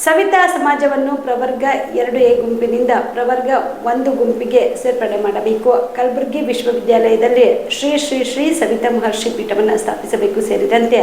ಸವಿತಾ ಸಮಾಜವನ್ನು ಪ್ರವರ್ಗ 2A ಗುಂಪಿನಿಂದ ಪ್ರವರ್ಗ 1 ಗುಂಪಿಗೆ ಸೇರ್ಪಡೆ ಮಾಡಬೇಕು. ಕಲಬುರಗಿ ವಿಶ್ವವಿದ್ಯಾಲಯದಲ್ಲಿ ಶ್ರೀ ಸವಿತಾ ಮಹರ್ಷಿ ಪೀಠವನ್ನು ಸ್ಥಾಪಿಸಬೇಕು ಸೇರಿದಂತೆ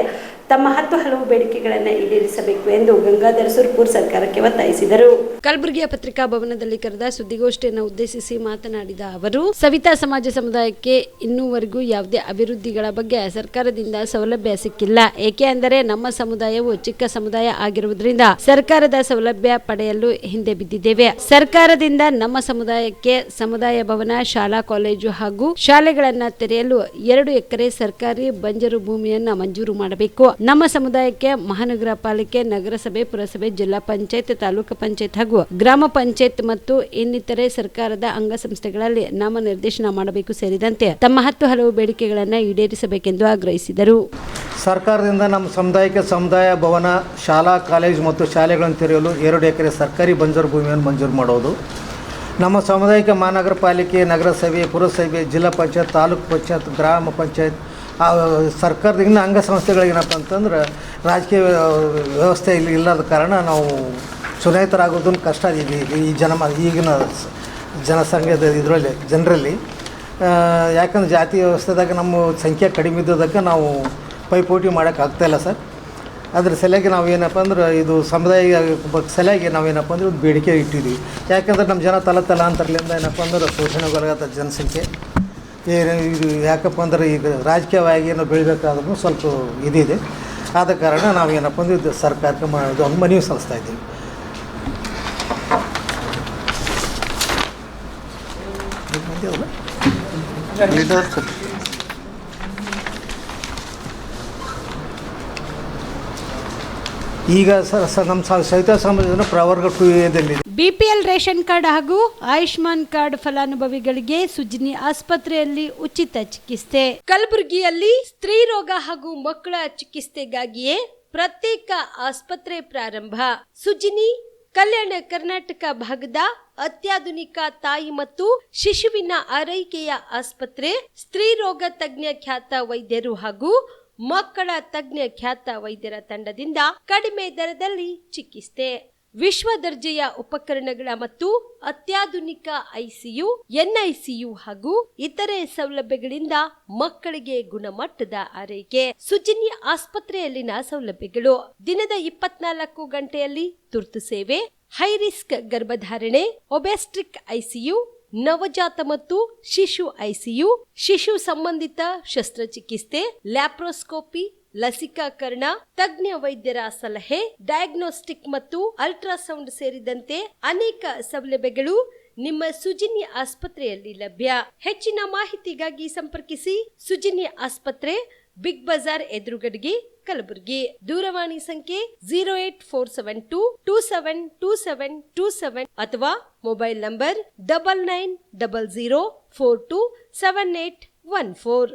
ತಮ್ಮ 10 ಹಲವು ಬೇಡಿಕೆಗಳನ್ನು ಈಡೇರಿಸಬೇಕು ಎಂದು ಗಂಗಾಧರ ಸುರಪುರ ಸರ್ಕಾರಕ್ಕೆ ಒತ್ತಾಯಿಸಿದರು. ಕಲಬುರಗಿಯ ಪತ್ರಿಕಾ ಭವನದಲ್ಲಿ ಕರೆದ ಸುದ್ದಿಗೋಷ್ಠಿಯನ್ನು ಉದ್ದೇಶಿಸಿ ಮಾತನಾಡಿದ ಅವರು, ಸವಿತಾ ಸಮಾಜ ಸಮುದಾಯಕ್ಕೆ ಇನ್ನೂವರೆಗೂ ಯಾವುದೇ ಅಭಿವೃದ್ಧಿಗಳ ಬಗ್ಗೆ ಸರ್ಕಾರದಿಂದ ಸೌಲಭ್ಯ ಸಿಕ್ಕಿಲ್ಲ. ಏಕೆ ಅಂದರೆ ನಮ್ಮ ಸಮುದಾಯವು ಚಿಕ್ಕ ಸಮುದಾಯ ಆಗಿರುವುದರಿಂದ ಸರ್ಕಾರದ ಸೌಲಭ್ಯ ಪಡೆಯಲು ಹಿಂದೆ ಬಿದ್ದಿದ್ದೇವೆ. ಸರ್ಕಾರದಿಂದ ನಮ್ಮ ಸಮುದಾಯಕ್ಕೆ ಸಮುದಾಯ ಭವನ, ಶಾಲಾ ಕಾಲೇಜು ಹಾಗೂ ಶಾಲೆಗಳನ್ನ ತೆರೆಯಲು 2 ಎಕರೆ ಸರ್ಕಾರಿ ಬಂಜರು ಭೂಮಿಯನ್ನ ಮಂಜೂರು ಮಾಡಬೇಕು. ನಮ್ಮ ಸಮುದಾಯಕ್ಕೆ ಮಹಾನಗರ ಪಾಲಿಕೆ, ನಗರಸಭೆ, ಪುರಸಭೆ, ಜಿಲ್ಲಾ ಪಂಚಾಯತ್, ತಾಲೂಕು ಪಂಚಾಯತ್ ಹಾಗೂ ಗ್ರಾಮ ಪಂಚಾಯತ್ ಮತ್ತು ಇನ್ನಿತರೆ ಸರ್ಕಾರದ ಅಂಗಸಂಸ್ಥೆಗಳಲ್ಲಿ ನಾಮನಿರ್ದೇಶನ ಮಾಡಬೇಕು ಸೇರಿದಂತೆ ತಮ್ಮ 10 ಹಲವು ಬೇಡಿಕೆಗಳನ್ನು ಈಡೇರಿಸಬೇಕೆಂದು ಆಗ್ರಹಿಸಿದರು. ಸರ್ಕಾರದಿಂದ ನಮ್ಮ ಸಮುದಾಯಕ್ಕೆ ಸಮುದಾಯ ಭವನ, ಶಾಲಾ ಕಾಲೇಜು ಮತ್ತು ಶಾಲೆಗಳನ್ನು ತೆರೆಯಲು 2 ಎಕರೆ ಸರ್ಕಾರಿ ಬಂಜರು ಭೂಮಿಯನ್ನು ಮಂಜೂರು ಮಾಡೋದು. ನಮ್ಮ ಸಮುದಾಯಕ್ಕೆ ಮಹಾನಗರ ಪಾಲಿಕೆ, ನಗರಸಭೆ, ಪುರಸಭೆ, ಜಿಲ್ಲಾ ಪಂಚಾಯತ್, ತಾಲೂಕು ಪಂಚಾಯತ್, ಗ್ರಾಮ ಪಂಚಾಯತ್ ಸರ್ಕಾರದ ಇನ್ನು ಅಂಗಸಂಸ್ಥೆಗಳಿಗೇನಪ್ಪ ಅಂತಂದ್ರೆ ರಾಜಕೀಯ ವ್ಯವಸ್ಥೆ ಇಲ್ಲಿ ಇಲ್ಲದ ಕಾರಣ ನಾವು ಚುನಾಯಿತರಾಗೋದನ್ನು ಕಷ್ಟ ಆಗಿದೆ ಈ ಈಗಿನ ಜನಸಂಖ್ಯೆದ ಜನರಲ್ಲಿ. ಯಾಕಂದ್ರೆ ಜಾತಿ ವ್ಯವಸ್ಥೆದಾಗ ನಮ್ಮ ಸಂಖ್ಯೆ ಕಡಿಮೆ ಇದ್ದದಕ್ಕೆ ನಾವು ಪೈಪೋಟಿ ಮಾಡೋಕ್ಕಾಗ್ತಾಯಿಲ್ಲ ಸರ್. ಅದ್ರ ಸಲುವಾಗಿ ನಾವು ಏನಪ್ಪ ಅಂದ್ರೆ ಇದು ಸಮುದಾಯ ಸಲುವಾಗಿ ನಾವೇನಪ್ಪ ಅಂದ್ರೆ ಒಂದು ಬೇಡಿಕೆ ಇಟ್ಟಿದ್ವಿ. ಯಾಕಂದ್ರೆ ನಮ್ಮ ಜನ ತಲಾಂತರಲಿಂದ ಏನಪ್ಪ ಅಂದ್ರೆ ಶೋಷಣೆಗೊಳಗಾದ ಜನಸಂಖ್ಯೆ ಇದು ಯಾಕಪ್ಪ ಅಂದ್ರೆ ಈಗ ರಾಜಕೀಯವಾಗಿ ಏನೋ ಬೆಳಿಬೇಕಾದ್ರೂ ಸ್ವಲ್ಪ ಇದಿದೆ. ಆದ ಕಾರಣ ನಾವೇನಪ್ಪ ಅಂದ್ರೆ ಇದು ಸರ್ಕಾರಕ್ಕೆ ಒಂದು ಮನವಿ ಸಲ್ಲಿಸ್ತಾ ಇದ್ದೀವಿ. ಈಗ ನಮ್ಮ ಸವಿತಾ ಸಮಾಜದ ಪ್ರವರ್ಗ 2A BPL ರೇಷನ್ ಕಾರ್ಡ್ ಹಾಗೂ ಆಯುಷ್ಮಾನ್ ಕಾರ್ಡ್ ಫಲಾನುಭವಿಗಳಿಗೆ ಸುಜಿನಿ ಆಸ್ಪತ್ರೆಯಲ್ಲಿ ಉಚಿತ ಚಿಕಿತ್ಸೆ. ಕಲಬುರಗಿಯಲ್ಲಿ ಸ್ತ್ರೀ ರೋಗ ಹಾಗೂ ಮಕ್ಕಳ ಚಿಕಿತ್ಸೆಗಾಗಿಯೇ ಪ್ರತ್ಯೇಕ ಆಸ್ಪತ್ರೆ ಪ್ರಾರಂಭ. ಸುಜಿನಿ ಕಲ್ಯಾಣ ಕರ್ನಾಟಕ ಭಾಗದ ಅತ್ಯಾಧುನಿಕ ತಾಯಿ ಮತ್ತು ಶಿಶುವಿನ ಆರೈಕೆಯ ಆಸ್ಪತ್ರೆ. ಸ್ತ್ರೀ ರೋಗ ತಜ್ಞ ಖ್ಯಾತ ವೈದ್ಯರು ಹಾಗೂ ಮಕ್ಕಳ ತಜ್ಞ ಖ್ಯಾತ ವೈದ್ಯರ ತಂಡದಿಂದ ಕಡಿಮೆ ದರದಲ್ಲಿ ಚಿಕಿತ್ಸೆ, ವಿಶ್ವ ದರ್ಜೆಯ ಉಪಕರಣಗಳ ಮತ್ತು ಅತ್ಯಾಧುನಿಕ ICU, NICU ಹಾಗೂ ಇತರೆ ಸೌಲಭ್ಯಗಳಿಂದ ಮಕ್ಕಳಿಗೆ ಗುಣಮಟ್ಟದ ಆರೈಕೆ. ಸುಜಿನಿ ಆಸ್ಪತ್ರೆಯಲ್ಲಿನ ಸೌಲಭ್ಯಗಳು: ದಿನದ 24 ಗಂಟೆಯಲ್ಲಿ ತುರ್ತು ಸೇವೆ, ಹೈ ರಿಸ್ಕ್ ಗರ್ಭಧಾರಣೆ, ಒಬೆಸ್ಟ್ರಿಕ್ ICU, ನವಜಾತ ಮತ್ತು ಶಿಶು ICU, ಶಿಶು ಸಂಬಂಧಿತ ಶಸ್ತ್ರಚಿಕಿತ್ಸೆ, ಲ್ಯಾಪ್ರೋಸ್ಕೋಪಿ, ಲಸಿಕಾಕರಣ, ತಜ್ಞ ವೈದ್ಯರ ಸಲಹೆ, ಡಯಾಗ್ನೋಸ್ಟಿಕ್ ಮತ್ತು ಅಲ್ಟ್ರಾಸೌಂಡ್ ಸೇರಿದಂತೆ ಅನೇಕ ಸೌಲಭ್ಯಗಳು ನಿಮ್ಮ ಸುಜಿನಿ ಆಸ್ಪತ್ರೆಯಲ್ಲಿ ಲಭ್ಯ. ಹೆಚ್ಚಿನ ಮಾಹಿತಿಗಾಗಿ ಸಂಪರ್ಕಿಸಿ ಸುಜಿನಿ ಆಸ್ಪತ್ರೆ, ಬಿಗ್ ಬಜಾರ್ ಎದುರುಗಡೆಗೆ, ಕಲಬುರಗಿ. ದೂರವಾಣಿ ಸಂಖ್ಯೆ 08472272727 ಅಥವಾ ಮೊಬೈಲ್ ನಂಬರ್ 9900427814.